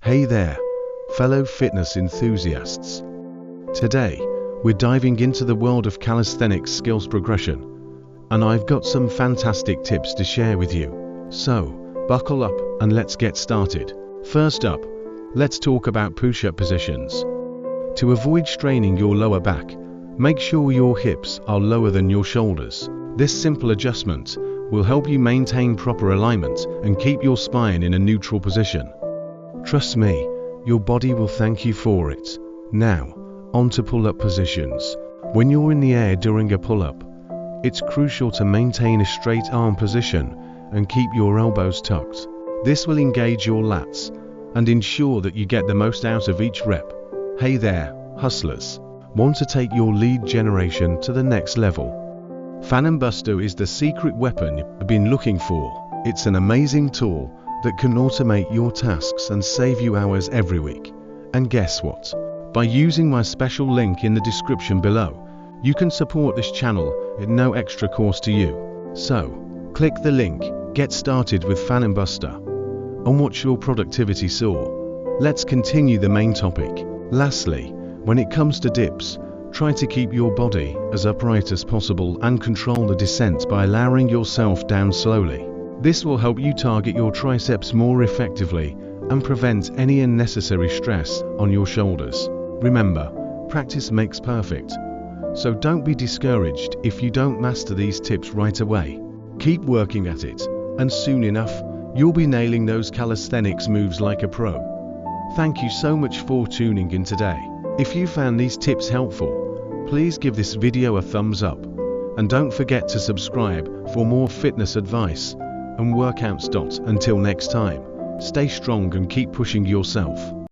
Hey there, fellow fitness enthusiasts. Today, we're diving into the world of calisthenics skills progression, and I've got some fantastic tips to share with you. So, buckle up and let's get started. First up, let's talk about push-up positions. To avoid straining your lower back, make sure your hips are lower than your shoulders. This simple adjustment will help you maintain proper alignment and keep your spine in a neutral position. Trust me, your body will thank you for it. Now, on to pull-up positions. When you're in the air during a pull-up, it's crucial to maintain a straight arm position and keep your elbows tucked. This will engage your lats and ensure that you get the most out of each rep. Hey there, hustlers. Want to take your lead generation to the next level? Fan and Buster is the secret weapon you've been looking for. It's an amazing tool that can automate your tasks and save you hours every week. And guess what? By using my special link in the description below, you can support this channel at no extra cost to you. So, click the link, get started with Fan and Buster, and watch your productivity soar. Let's continue the main topic. Lastly, when it comes to dips, try to keep your body as upright as possible and control the descent by lowering yourself down slowly. This will help you target your triceps more effectively and prevent any unnecessary stress on your shoulders. Remember, practice makes perfect, so don't be discouraged if you don't master these tips right away. Keep working at it, and soon enough, you'll be nailing those calisthenics moves like a pro. Thank you so much for tuning in today. If you found these tips helpful, please give this video a thumbs up, and don't forget to subscribe for more fitness advice and workouts. Until next time, stay strong and keep pushing yourself.